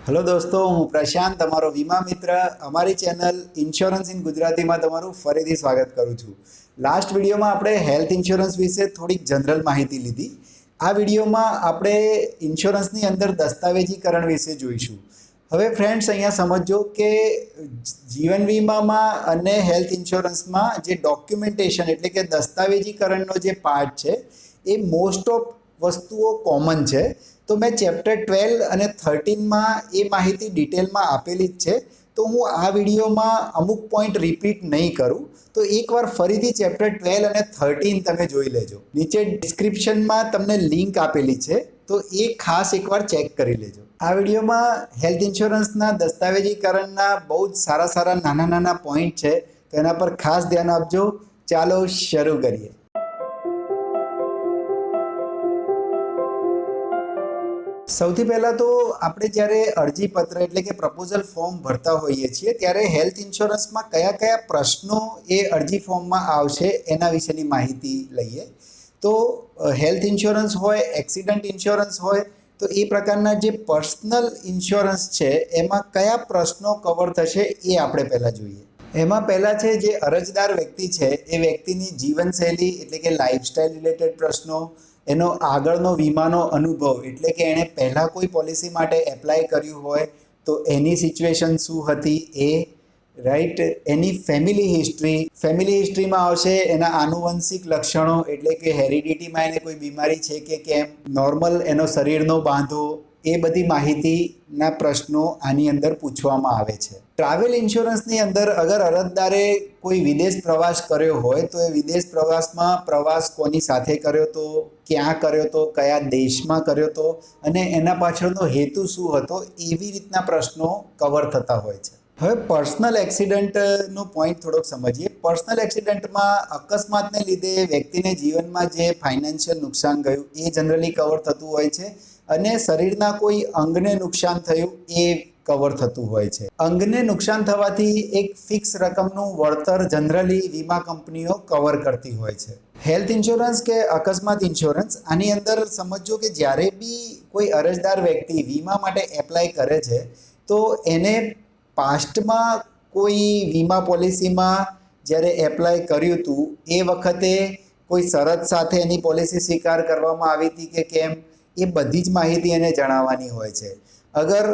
Hello દોસ્તો, હું પ્રશાંત, તમારો વીમા મિત્ર. અમારી ચેનલ ઇન્સ્યોરન્સ ઇન ગુજરાતીમાં તમારું ફરીથી સ્વાગત કરું છું. લાસ્ટ વિડીયોમાં આપણે હેલ્થ ઇન્સ્યોરન્સ વિશે થોડીક જનરલ માહિતી લીધી. આ વિડીયોમાં આપણે ઇન્સ્યોરન્સની અંદર દસ્તાવેજીકરણ વિશે જોઈશું. હવે ફ્રેન્ડ્સ, અહીંયા સમજો કે જીવન વીમામાં અને હેલ્થ ઇન્સ્યોરન્સમાં જે ડોક્યુમેન્ટેશન એટલે કે દસ્તાવેજીકરણનો જે પાર્ટ છે એ મોસ્ટ ઓફ વસ્તુઓ કોમન છે. તો મેં ચેપ્ટર 12 અને 13માં એ માહિતી ડિટેલમાં આપેલી જ છે. તો હું આ વિડીયોમાં અમુક પોઈન્ટ રિપીટ નહીં કરું. તો એકવાર ફરીથી ચેપ્ટર 12 અને 13 તમે જોઈ લેજો. નીચે ડિસ્ક્રિપ્શનમાં તમને લિંક આપેલી છે, તો એ ખાસ એકવાર ચેક કરી લેજો. આ વિડીયોમાં હેલ્થ ઇન્સ્યોરન્સના દસ્તાવેજીકરણના બહુ જ સારા નાના નાના પોઈન્ટ છે, તો એના પર ખાસ ધ્યાન આપજો. ચાલો શરૂ કરીએ. સૌથી પહેલાં તો આપણે જ્યારે અરજીપત્ર એટલે કે પ્રપોઝલ ફોર્મ ભરતા હોઈએ છીએ ત્યારે હેલ્થ ઇન્સ્યોરન્સમાં કયા કયા પ્રશ્નો એ અરજી ફોર્મમાં આવશે એના વિશેની માહિતી લઈએ. તો હેલ્થ ઇન્સ્યોરન્સ હોય, એક્સિડન્ટ ઇન્સ્યોરન્સ હોય, તો એ પ્રકારના જે પર્સનલ ઇન્સ્યોરન્સ છે એમાં કયા પ્રશ્નો કવર થશે એ આપણે પહેલાં જોઈએ. એમાં પહેલાં છે જે અરજદાર વ્યક્તિ છે એ વ્યક્તિની જીવનશૈલી એટલે કે લાઇફસ્ટાઇલ રિલેટેડ પ્રશ્નો, એનો આગળનો વીમાનો અનુભવ એટલે કે એણે પહેલાં કોઈ પોલિસી માટે એપ્લાય કર્યું હોય તો એની સિચ્યુએશન શું હતી એ, રાઈટ. એની ફેમિલી હિસ્ટ્રીમાં આવશે એના આનુવંશિક લક્ષણો એટલે કે હેરિડિટીમાં એને કોઈ બીમારી છે કે કેમ, નોર્મલ એનો શરીરનો બાંધો, એ બધી માહિતીના પ્રશ્નો આની અંદર પૂછવામાં આવે છે. ટ્રાવેલ ઇન્સ્યોરન્સની અંદર અગર અરજદારે કોઈ વિદેશ પ્રવાસ કર્યો હોય તો એ વિદેશ પ્રવાસમાં પ્રવાસ કોની સાથે કર્યો હતો, ક્યાં કર્યો હતો, કયા દેશમાં કર્યો હતો અને એના પાછળનો હેતુ શું હતો, એવી રીતના પ્રશ્નો કવર થતા હોય છે. હવે પર્સનલ એક્સિડન્ટનો પોઈન્ટ થોડોક સમજીએ. પર્સનલ એક્સિડન્ટમાં અકસ્માતને લીધે વ્યક્તિને જીવનમાં જે ફાઇનાન્શિયલ નુકસાન ગયું એ જનરલી કવર થતું હોય છે અને શરીરના કોઈ અંગને નુકસાન થયું એ કવર થતું હોય છે. અંગને નુકસાન થવાથી એક ફિક્સ રકમનું વળતર જનરલી વીમા કંપનીઓ કવર કરતી હોય છે. હેલ્થ ઇન્સ્યોરન્સ કે અકસ્માત ઇન્સ્યોરન્સ, આની અંદર સમજો કે જ્યારે બી કોઈ અરજદાર વ્યક્તિ વીમા માટે એપ્લાય કરે છે તો એને પાસ્ટમાં કોઈ વીમા પોલિસીમાં જ્યારે એપ્લાય કર્યું હતું એ વખતે કોઈ શરત સાથે એની પોલિસી સ્વીકાર કરવામાં આવી હતી કે કેમ, એ બધી જ માહિતી એને જણાવવાની હોય છે. અગર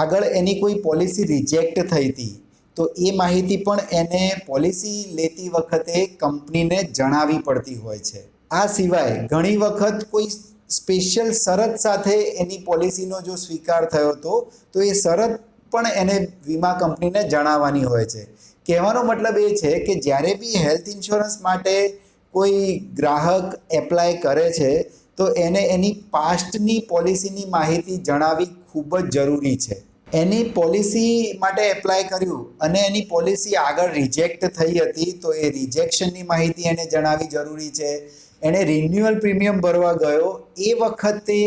આગળ એની કોઈ પોલિસી રિજેક્ટ થઈ હતી તો એ માહિતી પણ એને પોલિસી લેતી વખતે કંપનીને જણાવવી પડતી હોય છે. આ સિવાય ઘણી વખત કોઈ સ્પેશિયલ શરત સાથે એની પોલિસીનો જો સ્વીકાર થયો હતો તો એ શરત પણ એને વીમા કંપનીને જણાવવાની હોય છે. કહેવાનો મતલબ એ છે કે જ્યારે બી હેલ્થ ઇન્સ્યોરન્સ માટે કોઈ ગ્રાહક એપ્લાય કરે છે તો એને એની પાસ્ટની પોલિસીની માહિતી જણાવવી ખૂબ જ જરૂરી છે. એની પોલિસી માટે એપ્લાય કર્યું અને એની પોલિસી આગળ રિજેક્ટ થઈ હતી તો એ રિજેક્શનની માહિતી એને જણાવવી જરૂરી છે. એણે રિન્યુઅલ પ્રીમિયમ ભરવા ગયો એ વખતે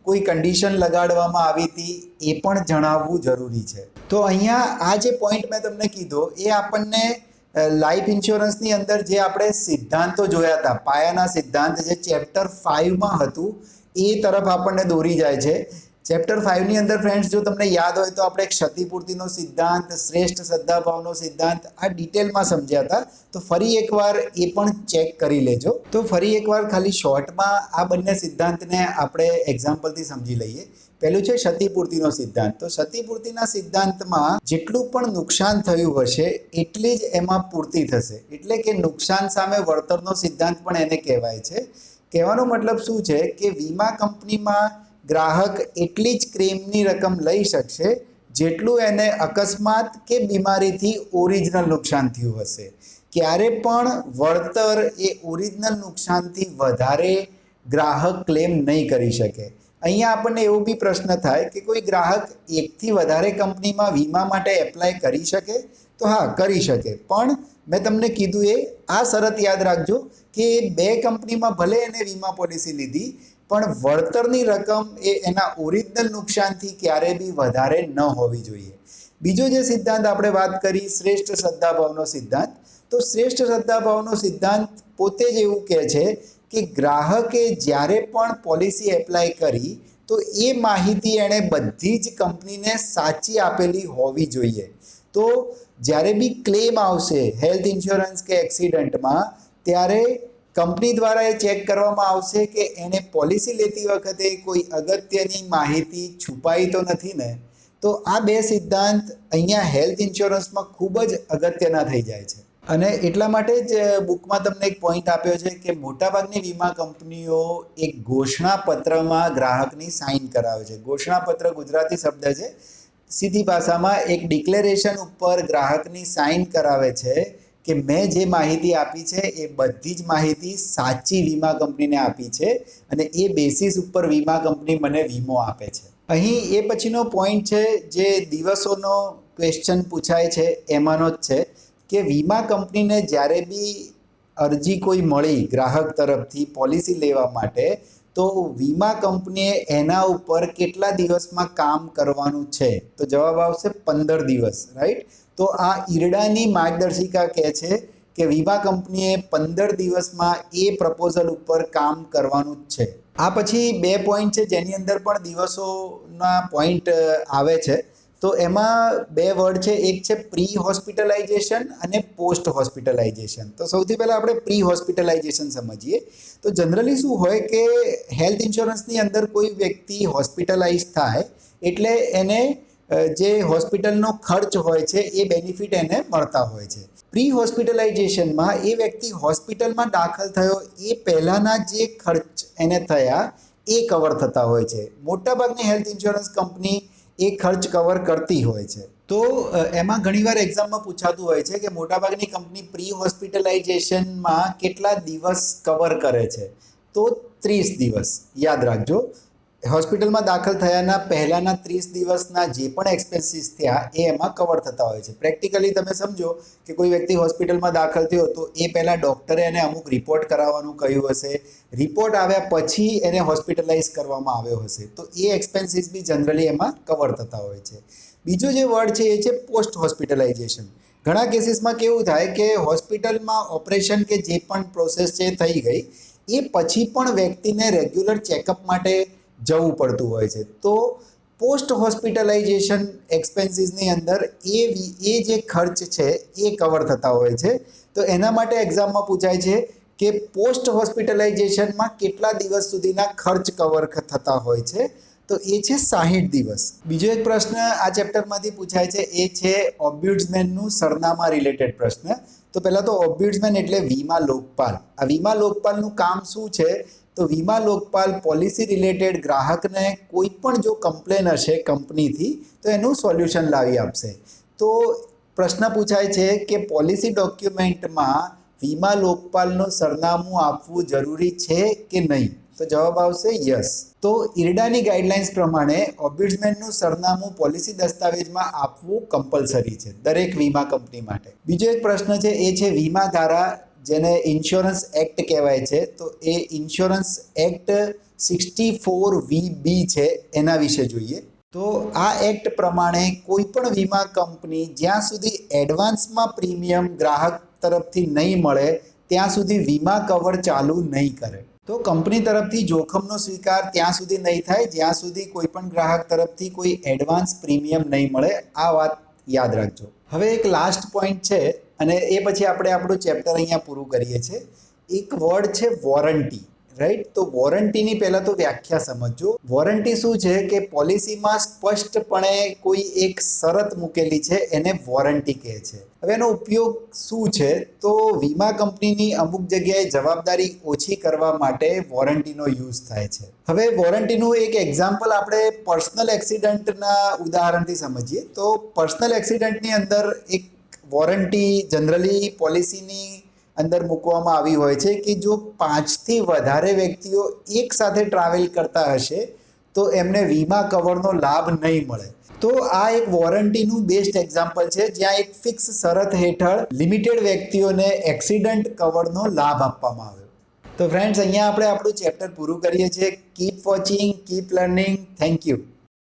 કોઈ કન્ડિશન લગાડવામાં આવી હતી એ પણ જણાવવું જરૂરી છે. તો અહીંયા આ જે પોઈન્ટ મેં તમને કીધો એ આપણને લાઈફ ઇન્સ્યોરન્સની અંદર જે આપણે સિદ્ધાંતો જોયા હતા, પાયાના સિદ્ધાંત જે ચેપ્ટર 5માં હતું એ તરફ આપણને દોરી જાય છે. ચેપ્ટર 5ની અંદર ફ્રેન્ડ્સ, જો તમને યાદ હોય તો આપણે ક્ષતિપૂર્તિનો સિદ્ધાંત, શ્રેષ્ઠ શ્રદ્ધાભાવનો સિદ્ધાંત આ ડિટેલમાં સમજ્યા હતા. તો ફરી એકવાર એ પણ ચેક કરી લેજો. તો ફરી એકવાર ખાલી શોર્ટમાં આ બંને સિદ્ધાંતને આપણે એક્ઝામ્પલથી સમજી લઈએ. પહેલું છે ક્ષતિપૂર્તિનો સિદ્ધાંત. તો ક્ષતિપૂર્તિના સિદ્ધાંતમાં જેટલું પણ નુકસાન થયું હશે એટલી જ એમાં પૂર્તિ થશે, એટલે કે નુકસાન સામે વળતરનો સિદ્ધાંત પણ એને કહેવાય છે. કહેવાનો મતલબ શું છે કે વીમા કંપનીમાં ગ્રાહક એટલી જ ક્લેમની રકમ લઈ શકશે જેટલું એને અકસ્માત કે બીમારીથી ઓરિજિનલ નુકસાન થયું હશે. ક્યારે પણ વળતર એ ઓરિજિનલ નુકસાનથી વધારે ગ્રાહક ક્લેમ નહીં કરી શકે. અહીંયા આપણને એવો બી પ્રશ્ન થાય કે કોઈ ગ્રાહક એકથી વધારે કંપનીમાં વીમા માટે એપ્લાય કરી શકે? તો હા, કરી શકે. પણ મેં તમને કીધું એ આ શરત યાદ રાખજો કે બે કંપનીમાં ભલે એને વીમા પોલિસી લીધી પણ વળતરની રકમ એ એના ઓરિજિનલ નુકસાનથી ક્યારે બી વધારે ન હોવી જોઈએ. બીજો જે સિદ્ધાંત આપણે વાત કરી, શ્રેષ્ઠ શ્રદ્ધાભાવનો સિદ્ધાંત. તો શ્રેષ્ઠ શ્રદ્ધાભાવનો સિદ્ધાંત પોતે જ એવું કહે છે કે ગ્રાહકે જ્યારે પણ પોલિસી એપ્લાય કરી તો એ માહિતી એણે બધી જ કંપનીને સાચી આપેલી હોવી જોઈએ. તો જ્યારે બી ક્લેમ આવશે હેલ્થ ઇન્સ્યોરન્સ કે એક્સિડન્ટમાં, ત્યારે કંપની દ્વારા એ ચેક કરવામાં આવશે કે એણે પોલિસી લેતી વખતે કોઈ અગત્યની માહિતી છુપાઈ તો નથી ને. તો આ બે સિદ્ધાંત અહીંયા હેલ્થ ઇન્સ્યોરન્સમાં ખૂબ જ અગત્યના થઈ જાય છે. અને એટલા માટે જ બુકમાં તમને એક પોઈન્ટ આપ્યો છે કે મોટાભાગની વીમા કંપનીઓ એક ઘોષણાપત્રમાં ગ્રાહકની સાઇન કરાવે છે. ઘોષણાપત્ર ગુજરાતી શબ્દ છે, સીધી ભાષામાં એક ડિક્લેરેશન ઉપર ગ્રાહકની સાઇન કરાવે છે કે મેં જે માહિતી આપી છે એ બધી જ માહિતી સાચી વીમા કંપનીને આપી છે અને એ બેસિસ ઉપર વીમા કંપની મને વીમો આપે છે. અહીં એ પછીનો પોઈન્ટ છે જે દિવસોનો ક્વેશ્ચન પૂછાય છે એમાંનો જ છે કે વીમા કંપનીને જ્યારે બી અરજી કોઈ મળી ગ્રાહક તરફથી પોલિસી લેવા માટે, તો વીમા કંપનીએ એના ઉપર કેટલા દિવસમાં કામ કરવાનું છે? તો જવાબ આવશે 15 દિવસ, રાઈટ. તો આ ઈરડાની માર્ગદર્શિકા કહે છે કે વીમા કંપનીએ 15 દિવસમાં એ પ્રપોઝલ ઉપર કામ કરવાનું જ છે. આ પછી બે પોઈન્ટ છે જેની અંદર પણ દિવસોના પોઈન્ટ આવે છે. તો એમાં બે વર્ડ છે, એક છે પ્રી હોસ્પિટલાઇઝેશન અને પોસ્ટ હોસ્પિટલાઇઝેશન. તો સૌથી પહેલાં આપણે પ્રી હોસ્પિટલાઇઝેશન સમજીએ. તો જનરલી શું હોય કે હેલ્થ ઇન્સ્યોરન્સની અંદર કોઈ વ્યક્તિ હોસ્પિટલાઇઝ થાય એટલે એને જે હોસ્પિટલનો ખર્ચ હોય છે એ બેનિફિટ એને મળતા હોય છે. પ્રી હોસ્પિટલાઇઝેશનમાં એ વ્યક્તિ હોસ્પિટલમાં દાખલ થયો એ પહેલાંના જે ખર્ચ એને થયા એ કવર થતા હોય છે. મોટાભાગની હેલ્થ ઇન્સ્યોરન્સ કંપની એ ખર્ચ કવર કરતી હોય છે. તો એમાં ઘણીવાર એક્ઝામમાં પૂછાતું હોય છે કે મોટાભાગની કંપની પ્રી હોસ્પિટલાઇઝેશનમાં કેટલા દિવસ કવર કરે છે? તો 30 દિવસ. યાદ રાખજો, હોસ્પિટલમાં દાખલ થયાના પહેલાંના 30 દિવસના જે પણ એક્સપેન્સીસ થયા એ એમાં કવર થતા હોય છે. પ્રેક્ટિકલી તમે સમજો કે કોઈ વ્યક્તિ હોસ્પિટલમાં દાખલ થયો તો એ પહેલાં ડૉક્ટરે એને અમુક રિપોર્ટ કરાવવાનું કહ્યું હશે, રિપોર્ટ આવ્યા પછી એને હોસ્પિટલાઇઝ કરવામાં આવ્યો હશે, તો એ એક્સપેન્સીસ બી જનરલી એમાં કવર થતા હોય છે. બીજો જે વર્ડ છે એ છે પોસ્ટ હોસ્પિટલાઇઝેશન. ઘણા કેસીસમાં કેવું થાય કે હોસ્પિટલમાં ઓપરેશન કે જે પણ પ્રોસેસ છે થઈ ગઈ, એ પછી પણ વ્યક્તિને રેગ્યુલર ચેકઅપ માટે જવું પડતું હોય છે. તો પોસ્ટ હોસ્પિટલાઇઝેશન એક્સપેન્સીસની અંદર એ જે ખર્ચ છે એ કવર થતા હોય છે. તો એના માટે એક્ઝામમાં પૂછાય છે કે પોસ્ટ હોસ્પિટલાઇઝેશનમાં કેટલા દિવસ સુધીના ખર્ચ કવર થતા હોય છે? તો એ છે 60 દિવસ. બીજો એક પ્રશ્ન આ ચેપ્ટરમાંથી પૂછાય છે, એ છે ઓમ્બ્યુડ્સમેનનું સરનામા રિલેટેડ પ્રશ્ન. તો પહેલાં તો ઓમ્બ્યુડ્સમેન એટલે વીમા લોકપાલ. આ વીમા લોકપાલનું કામ શું છે? તો વીમા લોકપાલ પોલિસી રિલેટેડ ગ્રાહકને કોઈ પણ જો કમ્પ્લેન હશે કંપનીથી તો એનું સોલ્યુશન લાવી આપશે. તો પ્રશ્ન પૂછાય છે કે પોલિસી ડોક્યુમેન્ટમાં વીમા લોકપાલનું સરનામું આપવું જરૂરી છે કે નહીં? તો જવાબ આવશે યસ. તો ઈરડાની ગાઈડલાઇન્સ પ્રમાણે ઓમ્બ્યુડ્સમેનનું સરનામું પોલિસી દસ્તાવેજમાં આપવું કમ્પલસરી છે દરેક વીમા કંપની માટે. બીજો એક પ્રશ્ન છે એ છે વીમા ધારા, જેને ઇન્સ્યોરન્સ એક્ટ કહેવાય છે. તો એ ઇન્સ્યોરન્સ એક્ટ 64VB છે, એના વિશે જોઈએ. તો આ એક્ટ પ્રમાણે કોઈ પણ વીમા કંપની જ્યાં સુધી એડવાન્સમાં પ્રીમિયમ ગ્રાહક તરફથી નહીં મળે ત્યાં સુધી વીમા કવર ચાલુ નહીં કરે. તો કંપની તરફથી જોખમનો સ્વીકાર ત્યાં સુધી નહીં થાય જ્યાં સુધી કોઈ પણ ગ્રાહક તરફથી કોઈ એડવાન્સ પ્રીમિયમ નહીં મળે. આ વાત યાદ રાખજો. હવે એક લાસ્ટ પોઈન્ટ છે અને એ પછી આપણે આપણું ચેપ્ટર અહીંયા પૂરું કરીએ છીએ. એક વર્ડ છે વોરંટી, રાઈટ. તો વોરંટીની પહેલાં તો વ્યાખ્યા સમજો. વોરંટી શું છે કે પોલિસીમાં સ્પષ્ટપણે કોઈ એક શરત મૂકેલી છે એને વોરંટી કહે છે. હવે એનો ઉપયોગ શું છે? તો વીમા કંપનીની અમુક જગ્યાએ જવાબદારી ઓછી કરવા માટે વોરંટીનો યુઝ થાય છે. હવે વોરંટીનું એક એક્ઝામ્પલ આપણે પર્સનલ એક્સિડન્ટના ઉદાહરણથી સમજીએ. તો પર્સનલ એક્સિડન્ટની અંદર એક વોરંટી જનરલી પોલિસીની અંદર મૂકવામાં આવી હોય છે કે જો 5થી વધારે વ્યક્તિઓ એક સાથે ટ્રાવેલ કરતા હશે તો એમને વીમા કવરનો લાભ નહીં મળે. તો આ એક વોરંટીનું બેસ્ટ એક્ઝામ્પલ છે જ્યાં એક ફિક્સ શરત હેઠળ લિમિટેડ વ્યક્તિઓને એક્સિડન્ટ કવરનો લાભ આપવામાં આવ્યો. તો ફ્રેન્ડ્સ, અહીંયા આપણે આપણું ચેપ્ટર પૂરું કરીએ છીએ. Keep watching, keep learning. Thank you.